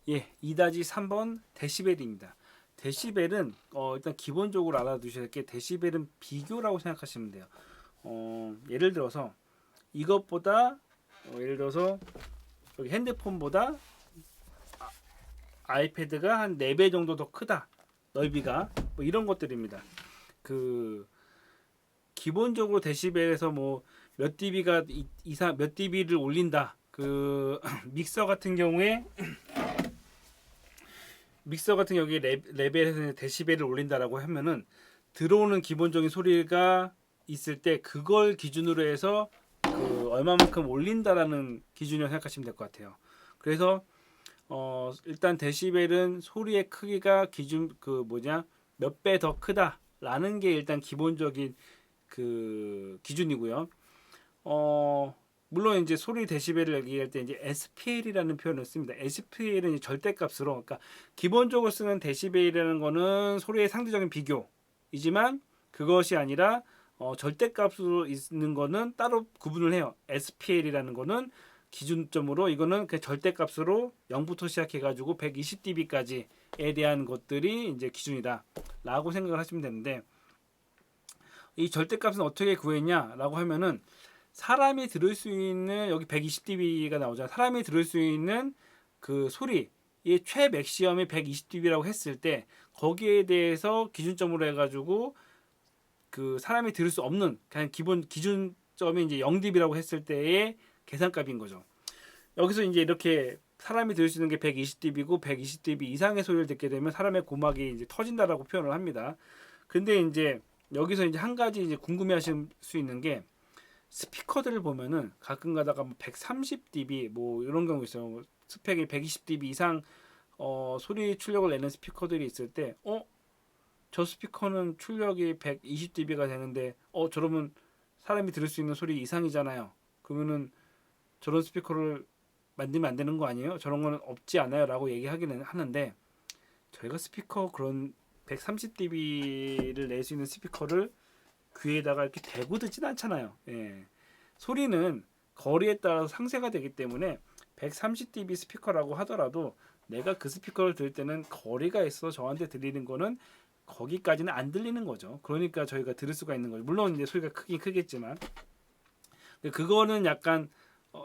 예, 2-3번 데시벨입니다. 데시벨은 일단 기본적으로 알아두셔야 할 게 데시벨은 비교라고 생각하시면 돼요. 예를 들어서 이것보다 예를 들어서 여기 핸드폰보다 아이패드가 한 4배 정도 더 크다. 넓이가 뭐 이런 것들입니다. 그 기본적으로 데시벨에서 뭐 몇 dB가 이상 몇 dB를 올린다. 그 믹서 같은 여기 레벨에서 데시벨을 올린다라고 하면은 들어오는 기본적인 소리가 있을 때 그걸 기준으로 해서 그 얼마만큼 올린다라는 기준으로 생각하시면 될 것 같아요. 그래서 일단 데시벨은 소리의 크기가 기준 그 뭐냐 몇 배 더 크다라는 게 일단 기본적인 그 기준이고요. 물론 이제 소리 데시벨을 얘기할 때 이제 SPL이라는 표현을 씁니다. SPL은 이제 절대값으로, 그러니까 기본적으로 쓰는 데시벨이라는 거는 소리의 상대적인 비교이지만 그것이 아니라 절대값으로 있는 거는 따로 구분을 해요. SPL이라는 거는 기준점으로 이거는 그 절대값으로 0부터 시작해가지고 120dB까지에 대한 것들이 이제 기준이다라고 생각을 하시면 되는데 이 절대값은 어떻게 구했냐라고 하면은 사람이 들을 수 있는 여기 120dB가 나오잖아. 사람이 들을 수 있는 그 소리의 최맥시멈이 120dB라고 했을 때 거기에 대해서 기준점으로 해가지고 그 사람이 들을 수 없는 그냥 기본 기준점이 이제 0dB라고 했을 때의 계산값인 거죠. 여기서 이제 이렇게 사람이 들을 수 있는 게 120dB고 120dB 이상의 소리를 듣게 되면 사람의 고막이 이제 터진다라고 표현을 합니다. 근데 이제 여기서 이제 한 가지 이제 궁금해하실 수 있는 게 스피커들을 보면은 가끔 가다가 뭐 130dB 뭐 이런 경우 있어요. 스펙이 120dB 이상 소리 출력을 내는 스피커들이 있을 때 저 스피커는 출력이 120dB가 되는데 저러면 사람이 들을 수 있는 소리 이상이잖아요. 그러면은 저런 스피커를 만들면 안 되는 거 아니에요? 저런 거는 없지 않아요? 라고 얘기하기는 하는데 저희가 스피커 그런 130dB를 낼 수 있는 스피커를 귀에다가 이렇게 대고 듣진 않잖아요. 예. 소리는 거리에 따라서 상쇄가 되기 때문에 130dB 스피커라고 하더라도 내가 그 스피커를 들을 때는 거리가 있어 저한테 들리는 거는 거기까지는 안 들리는 거죠. 그러니까 저희가 들을 수가 있는 거죠. 물론 이제 소리가 크긴 크겠지만 그거는 약간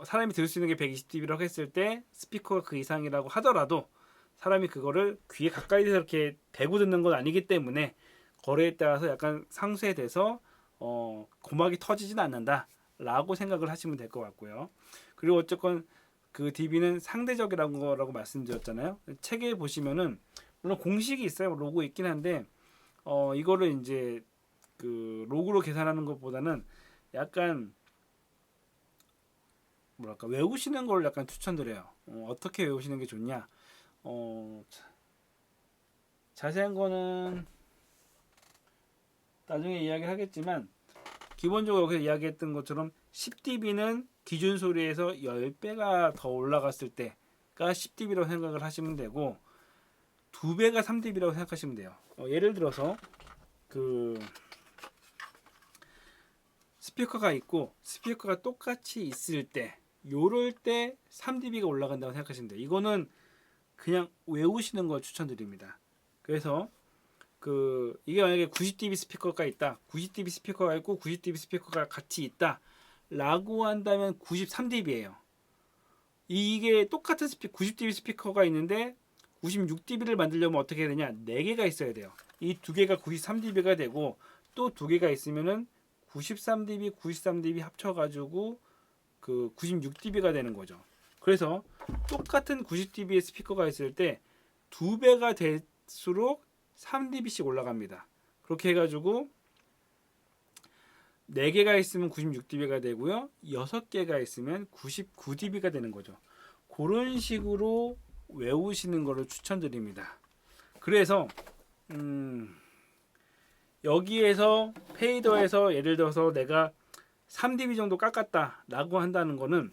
사람이 들을 수 있는 게 120dB라고 했을 때 스피커가 그 이상이라고 하더라도 사람이 그거를 귀에 가까이 서 이렇게 대고 듣는 건 아니기 때문에 거리에 따라서 약간 상쇄돼서 고막이 터지진 않는다라고 생각을 하시면 될 것 같고요. 그리고 어쨌건 그 DB는 상대적이라는 거라고 말씀드렸잖아요. 책에 보시면은 물론 공식이 있어요. 로고 있긴 한데 이거를 이제 그 로그로 계산하는 것보다는 약간 뭐랄까 외우시는 걸 약간 추천드려요. 어떻게 외우시는 게 좋냐? 자세한 거는 나중에 이야기를 하겠지만 기본적으로 여기서 이야기했던 것처럼 10dB는 기준 소리에서 10배가 더 올라갔을 때가 10dB라고 생각을 하시면 되고 2배가 3dB라고 생각하시면 돼요. 예를 들어서 그 스피커가 있고 스피커가 똑같이 있을 때 요럴 때 3dB가 올라간다고 생각하시면 돼요. 이거는 그냥 외우시는 걸 추천드립니다. 그래서 그 이게 만약에 90dB 스피커가 있다, 90dB 스피커가 있고 90dB 스피커가 같이 있다 라고 한다면 93dB예요. 이게 똑같은 90dB 스피커가 있는데 96dB를 만들려면 어떻게 해야 되냐? 4개가 있어야 돼요. 이 2개가 93dB가 되고 또 2개가 있으면은 93dB, 93dB 합쳐가지고 그 96dB가 되는 거죠. 그래서 똑같은 90dB의 스피커가 있을 때 2배가 될수록 3dB씩 올라갑니다. 그렇게 해가지고 4개가 있으면 96dB가 되고요. 6개가 있으면 99dB가 되는 거죠. 그런 식으로 외우시는 것을 추천드립니다. 그래서 여기에서 페이더에서 예를 들어서 내가 3dB 정도 깎았다라고 한다는 거는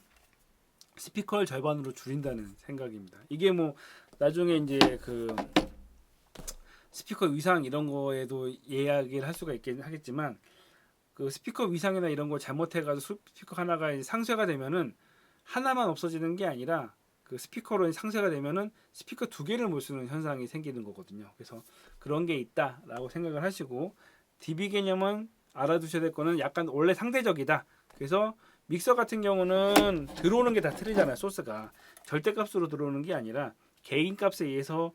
스피커를 절반으로 줄인다는 생각입니다. 이게 뭐 나중에 이제 그 스피커 위상 이런 거에도 이야기를 할 수가 있긴 하겠지만 그 스피커 위상이나 이런 거 잘못해가지고 스피커 하나가 상쇄가 되면은 하나만 없어지는 게 아니라 그 스피커로 상쇄가 되면은 스피커 두 개를 못 쓰는 현상이 생기는 거거든요. 그래서 그런 게 있다라고 생각을 하시고 DB 개념은 알아두셔야 될 거는 약간 원래 상대적이다. 그래서 믹서 같은 경우는 들어오는 게 다 틀리잖아요. 소스가 절대값으로 들어오는 게 아니라 개인 값에 의해서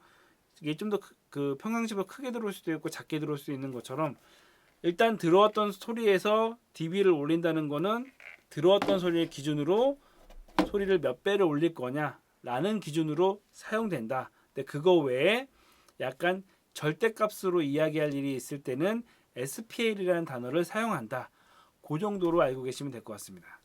이게 좀 더 그 평상시보다 크게 들어올 수도 있고 작게 들어올 수 있는 것처럼 일단 들어왔던 소리에서 dB를 올린다는 거는 들어왔던 소리의 기준으로 소리를 몇 배를 올릴 거냐라는 기준으로 사용된다. 근데 그거 외에 약간 절대값으로 이야기할 일이 있을 때는 SPL이라는 단어를 사용한다. 그 정도로 알고 계시면 될 것 같습니다.